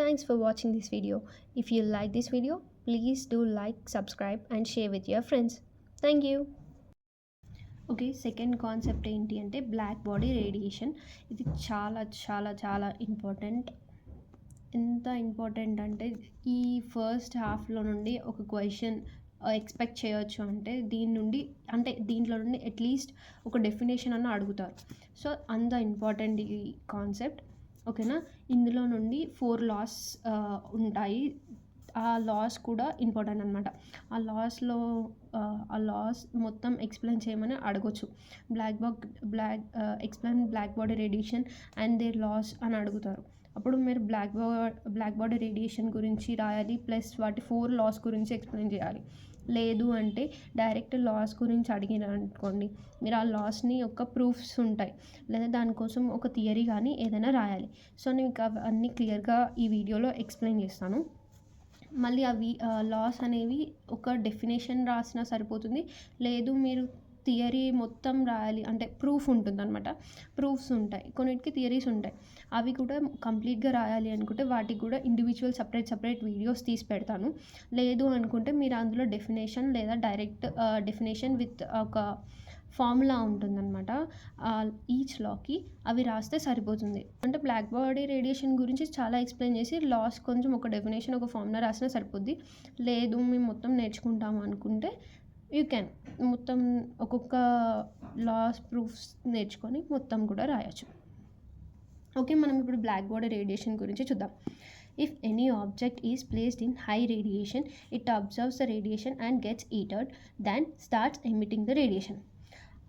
Thanks for watching this video. If you like this video, please do like, subscribe and share with your friends. Thank you. Okay, second concept ఏంటి అంటే black body radiation. ఇది చాలా చాలా చాలా important. ఎంత important అంటే ఈ first హాఫ్లో నుండి ఒక క్వశ్చన్ ఎక్స్పెక్ట్ చేయొచ్చు. అంటే దీంట్లో నుండి అట్లీస్ట్ ఒక డెఫినేషన్ అన్న అడుగుతారు. సో అంత ఇంపార్టెంట్ ఈ కాన్సెప్ట్. ఓకేనా, ఇందులో నుండి 4 లాస్ ఉంటాయి. ఆ లాస్ కూడా ఇంపార్టెంట్ అనమాట. ఆ లాస్ మొత్తం ఎక్స్ప్లెయిన్ చేయమని అడగొచ్చు. Explain black body radiation and their laws అని అడుగుతారు. అప్పుడు మీరు బ్లాక్ బాడీ రేడియేషన్ గురించి రాయాలి, ప్లస్ వాటి 4 లాస్ గురించి ఎక్స్ప్లెయిన్ చేయాలి. లేదు అంటే డైరెక్ట్ లాస్ గురించి అడిగినారు అనుకోండి, మీరు ఆ లాస్ని యొక్క ప్రూఫ్స్ ఉంటాయి, లేదా దానికోసం ఒక థియరీ కానీ ఏదైనా రాయాలి. సో నేను అవన్నీ క్లియర్గా ఈ వీడియోలో ఎక్స్ప్లెయిన్ చేస్తాను. మళ్ళీ అవి లాస్ అనేవి ఒక డెఫినేషన్ రాసినా సరిపోతుంది. లేదు మీరు థియరీ మొత్తం రాయాలి అంటే ప్రూఫ్ ఉంటుందన్నమాట. ప్రూఫ్స్ ఉంటాయి, కొన్నిటికి థియరీస్ ఉంటాయి. అవి కూడా కంప్లీట్గా రాయాలి అనుకుంటే వాటికి కూడా ఇండివిజువల్ సపరేట్ వీడియోస్ తీసి పెడతాను. లేదు అనుకుంటే మీరు అందులో డెఫినేషన్ లేదా డైరెక్ట్ డెఫినేషన్ విత్ ఒక ఫార్ములా ఉంటుందన్నమాట ఈచ్ లాకి, అవి రాస్తే సరిపోతుంది. అంటే బ్లాక్ బాడీ రేడియేషన్ గురించి చాలా ఎక్స్ప్లెయిన్ చేసి లాస్ కొంచెం ఒక డెఫినేషన్ ఒక ఫార్ములా రాసినా సరిపోద్ది. లేదు మేము మొత్తం నేర్చుకుంటాము అనుకుంటే యూ క్యాన్ మొత్తం ఒక్కొక్క లాస్ ప్రూఫ్స్ నేర్చుకొని మొత్తం కూడా రాయొచ్చు. ఓకే, మనం ఇప్పుడు బ్లాక్ బాడీ రేడియేషన్ గురించి చూద్దాం. If any object is placed in high radiation, it absorbs the radiation and gets heated, then starts emitting the radiation.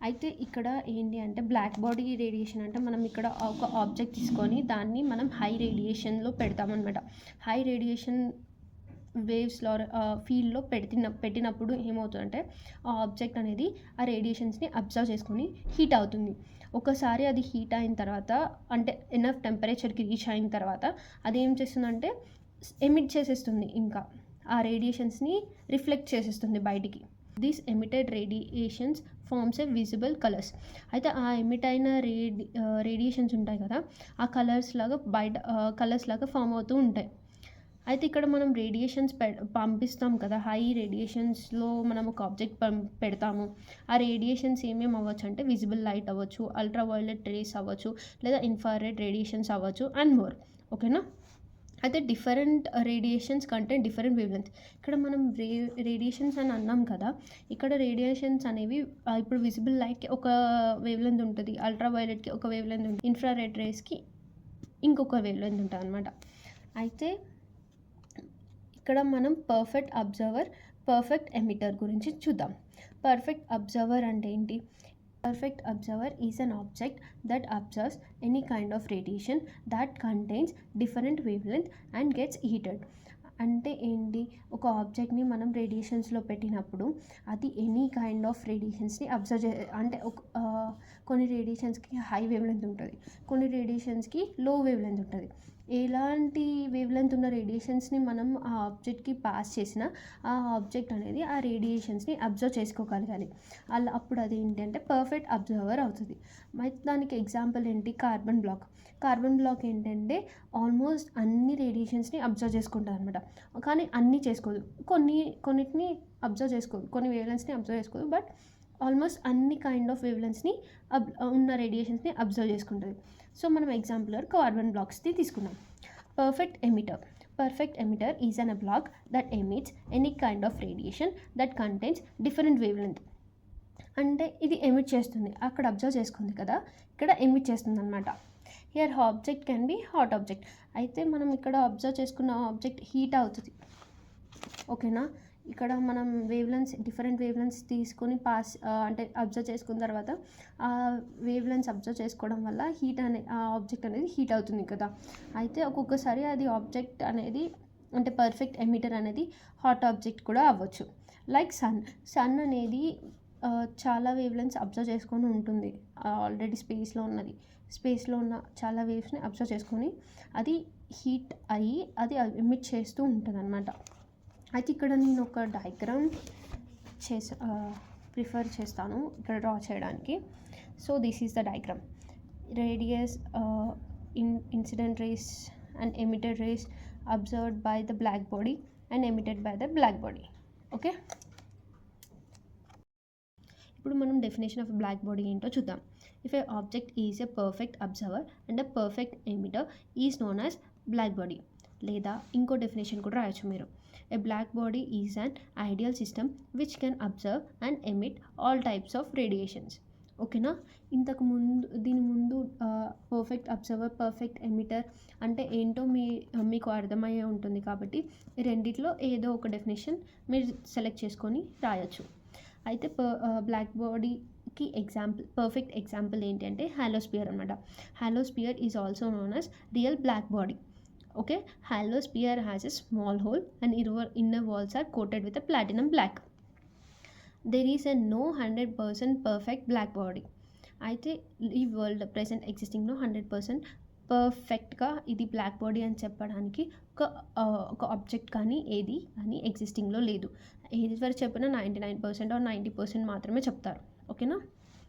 అయితే ఇక్కడ ఏంటి అంటే బ్లాక్ బాడీ రేడియేషన్ అంటే మనం ఇక్కడ ఒక ఆబ్జెక్ట్ తీసుకొని దాన్ని మనం హై రేడియేషన్లో పెడతామన్నమాట. హై రేడియేషన్ వేవ్స్లో ఫీల్డ్లో పెట్టినప్పుడు ఏమవుతుందంటే ఆ ఆబ్జెక్ట్ అనేది ఆ రేడియేషన్స్ని అబ్జర్వ్ చేసుకొని హీట్ అవుతుంది. ఒకసారి అది హీట్ అయిన తర్వాత అంటే ఎనఫ్ టెంపరేచర్కి రీచ్ అయిన తర్వాత అది ఏం చేస్తుందంటే ఎమిట్ చేసేస్తుంది, ఇంకా ఆ రేడియేషన్స్ని రిఫ్లెక్ట్ చేసేస్తుంది బయటికి. These emitted radiations forms a visible colours. అయితే ఆ ఎమిట్ అయిన రేడియేషన్స్ ఉంటాయి కదా, ఆ కలర్స్ లాగా ఫామ్ అవుతూ ఉంటాయి. అయితే ఇక్కడ మనం రేడియేషన్స్ పంపిస్తాం కదా, హై రేడియేషన్స్లో మనం ఒక ఆబ్జెక్ట్ పెడతాము. ఆ రేడియేషన్స్ ఏమేమి అవ్వచ్చు అంటే విజిబుల్ లైట్ అవ్వచ్చు, అల్ట్రావైలెట్ రేస్ అవ్వచ్చు, లేదా ఇన్ఫ్రారెడ్ రేడియేషన్స్ అవ్వచ్చు అండ్ మోర్. ఓకేనా, అయితే different radiations content different wavelength. ఇక్కడ మనం రేడియేషన్స్ అని అన్నాం కదా, ఇక్కడ రేడియేషన్స్ అనేవి ఇప్పుడు విజిబుల్ లైట్కి ఒక వేవ్లెంత్ ఉంటుంది, అల్ట్రావైలెట్కి ఒక వేవ్లెంత్ ఉంటుంది, ఇన్ఫ్రారెడ్ రేస్కి ఇంకొక వేవ్లెంత్ ఉంటుంది అనమాట. అయితే ఇక్కడ మనం పర్ఫెక్ట్ అబ్జర్వర్, పర్ఫెక్ట్ ఎమిటర్ గురించి చూద్దాం. పర్ఫెక్ట్ అబ్జర్వర్ అంటే ఏంటి? Perfect observer is an object that observes any kind of radiation that contains different wavelength and gets heated. అంటే ఏంటి, ఒక ఆబ్జెక్ట్ని మనం రేడియేషన్స్లో పెట్టినప్పుడు అది ఎనీ కైండ్ ఆఫ్ రేడియేషన్స్ని అబ్జర్వ్ అంటే కొన్ని రేడియేషన్స్కి హై వేవ్లెంత్ ఉంటుంది, కొన్ని రేడియేషన్స్కి లో వేవ్లెంత్ ఉంటుంది. ఎలాంటి వేవ్లెంత్ ఉన్న రేడియేషన్స్ని మనం ఆ ఆబ్జెక్ట్కి పాస్ చేసినా ఆ ఆబ్జెక్ట్ అనేది ఆ రేడియేషన్స్ని అబ్జర్వ్ చేసుకోగలగాలి. అప్పుడు అది ఏంటి అంటే పర్ఫెక్ట్ అబ్జర్వర్ అవుతుంది. మరి దానికి ఎగ్జాంపుల్ ఏంటి? కార్బన్ బ్లాక్ ఏంటంటే ఆల్మోస్ట్ అన్ని రేడియేషన్స్ని అబ్జర్వ్ చేసుకుంటుంది అనమాట. కానీ అన్నీ చేసుకోదు, కొన్నిటిని అబ్జర్వ్ చేసుకోదు, కొన్ని వేవ్లెంత్స్ని అబ్జర్వ్ చేసుకోదు, బట్ ఆల్మోస్ట్ అన్ని కైండ్ ఆఫ్ వేవ్లెంత్స్ని ఉన్న రేడియేషన్స్ని అబ్జర్వ్ చేసుకుంటుంది. సో మనం ఎగ్జాంపుల్ కార్బన్ బ్లాక్స్ని తీసుకున్నాం. Perfect emitter is an block that emits any kind of radiation that contains different wavelength. అంటే ఇది ఎమిట్ చేస్తుంది, అక్కడ అబ్జర్వ్ చేసుకుంది కదా, ఇక్కడ ఎమిట్ చేస్తుంది అనమాట. Here object can be hot object. అయితే మనం ఇక్కడ అబ్జర్వ్ చేసుకున్న ఆబ్జెక్ట్ హీట్ అవుతుంది. ఓకేనా, ఇక్కడ మనం డిఫరెంట్ వేవ్లెంత్స్ తీసుకొని అంటే అబ్జర్వ్ చేసుకున్న తర్వాత ఆ వేవ్లెంత్స్ అబ్జర్వ్ చేసుకోవడం వల్ల ఆ ఆబ్జెక్ట్ అనేది హీట్ అవుతుంది కదా. అయితే ఒక్కొక్కసారి అది ఆబ్జెక్ట్ అనేది అంటే పర్ఫెక్ట్ ఎమిటర్ అనేది హాట్ ఆబ్జెక్ట్ కూడా అవ్వచ్చు. లైక్ సన్ అనేది చాలా వేవ్లెంత్స్ అబ్జర్వ్ చేసుకొని ఉంటుంది, ఆల్రెడీ స్పేస్లో ఉన్న చాలా వేవ్స్ని అబ్జర్వ్ చేసుకొని అది హీట్ అయ్యి అది ఎమిట్ చేస్తూ ఉంటుంది అనమాట. అయితే ఇక్కడ నేను ఒక డయాగ్రామ్ ప్రిఫర్ చేస్తాను ఇక్కడ డ్రా చేయడానికి. So this is the diagram. Radius incident race and emitted rays observed by the black body and emitted by the black body. Okay, ఇప్పుడు మనం డెఫినేషన్ ఆఫ్ బ్లాక్ బాడీ ఏంటో చూద్దాం. If a object is a perfect observer and a perfect emitter is known as black body. లేదా ఇంకో definition కూడా రాయొచ్చు మీరు. A black body is an ideal system which can observe and emit all types of radiations. ఓకేనా, ఇంతకు ముందు దీని ముందు పర్ఫెక్ట్ అబ్జర్వర్, పర్ఫెక్ట్ ఎమిటర్ అంటే ఏంటో మీకు అర్థమయ్యే ఉంటుంది. కాబట్టి ఈ రెండిట్లో ఏదో ఒక డెఫినేషన్ మీరు సెలెక్ట్ చేసుకొని రాయొచ్చు. అయితే బ్లాక్ బాడీకి పర్ఫెక్ట్ ఎగ్జాంపుల్ ఏంటి అంటే హాలోస్పియర్ అనమాట. Hollow sphere is also known as real black body. Okay, hollow sphere has a small hole and inner walls are coated with a platinum black. There is a no 100% perfect black body. అయితే ఈ world present ఎగ్జిస్టింగ్లో 100% పర్ఫెక్ట్గా ఇది black body అని చెప్పడానికి ఒక object కానీ ఏది అని ఎగ్జిస్టింగ్లో లేదు. ఏది వరకు చెప్పినా 99% ఆర్ 90% మాత్రమే చెప్తారు. ఓకేనా.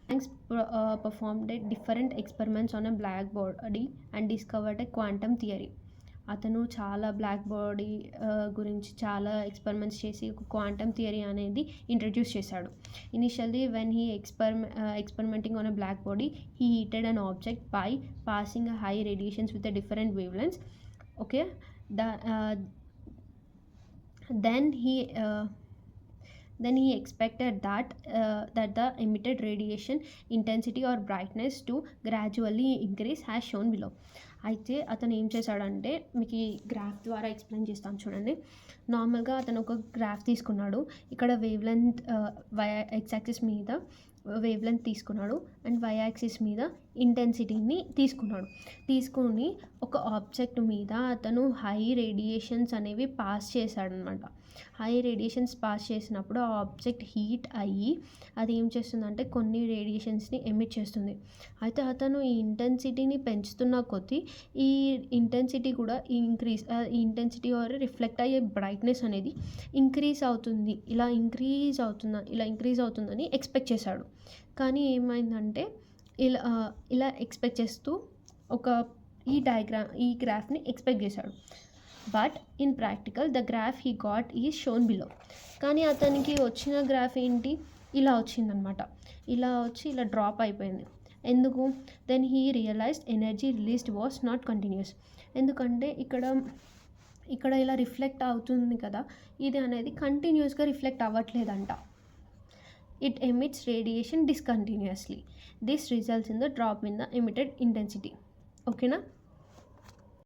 Planck performed different experiments on a black body and discovered a quantum theory. అతను చాలా బ్లాక్ బాడీ గురించి చాలా ఎక్స్పెరిమెంట్స్ చేసి ఒక క్వాంటమ్ థియరీ అనేది ఇంట్రడ్యూస్ చేశాడు. Initially when he experimenting on a black body he heated an object by passing high radiations with different wavelengths. Okay, then he expected that the emitted radiation intensity or brightness to gradually increase as shown below. అయితే అతను ఏం చేశాడంటే మీకు ఈ graph ద్వారా explain చేస్తాను చూడండి. నార్మల్గా అతను ఒక గ్రాఫ్ తీసుకున్నాడు. ఇక్కడ వేవ్ లెంత్ ఎక్స్ యాక్సిస్ మీద వేవ్ లెంత్ తీసుకున్నాడు అండ్ వై యాక్సిస్ మీద ఇంటెన్సిటీని తీసుకొని ఒక ఆబ్జెక్ట్ మీద అతను హై రేడియేషన్స్ అనేవి పాస్ చేశాడనమాట. హై రేడియేషన్స్ పాస్ చేసినప్పుడు ఆ ఆబ్జెక్ట్ హీట్ అయ్యి అది ఏం చేస్తుందంటే కొన్ని రేడియేషన్స్ని ఎమిట్ చేస్తుంది. అయితే అతను ఈ ఇంటెన్సిటీని పెంచుతున్న కొద్దీ ఈ ఇంటెన్సిటీ కూడా ఈ ఇంటెన్సిటీ ఆర్ రిఫ్లెక్ట్ అయ్యే బ్రైట్నెస్ అనేది ఇంక్రీజ్ అవుతుందని ఎక్స్పెక్ట్ చేశాడు. కానీ ఏమైందంటే ఇలా ఎక్స్పెక్ట్ చేస్తూ ఈ గ్రాఫ్ని ఎక్స్పెక్ట్ చేశాడు. But in practical the graph he got is shown below. కానీ అతనికి వచ్చిన గ్రాఫ్ ఏంటి, ఇలా వచ్చిందనమాట. ఇలా డ్రాప్ అయిపోయింది. ఎందుకు? Then he realised energy released was not continuous. ఎందుకంటే ఇక్కడ ఇలా రిఫ్లెక్ట్ అవుతుంది కదా, ఇది అనేది కంటిన్యూస్గా రిఫ్లెక్ట్ అవ్వట్లేదంట. It emits radiation discontinuously. This results in the drop in the emitted intensity. ఓకేనా.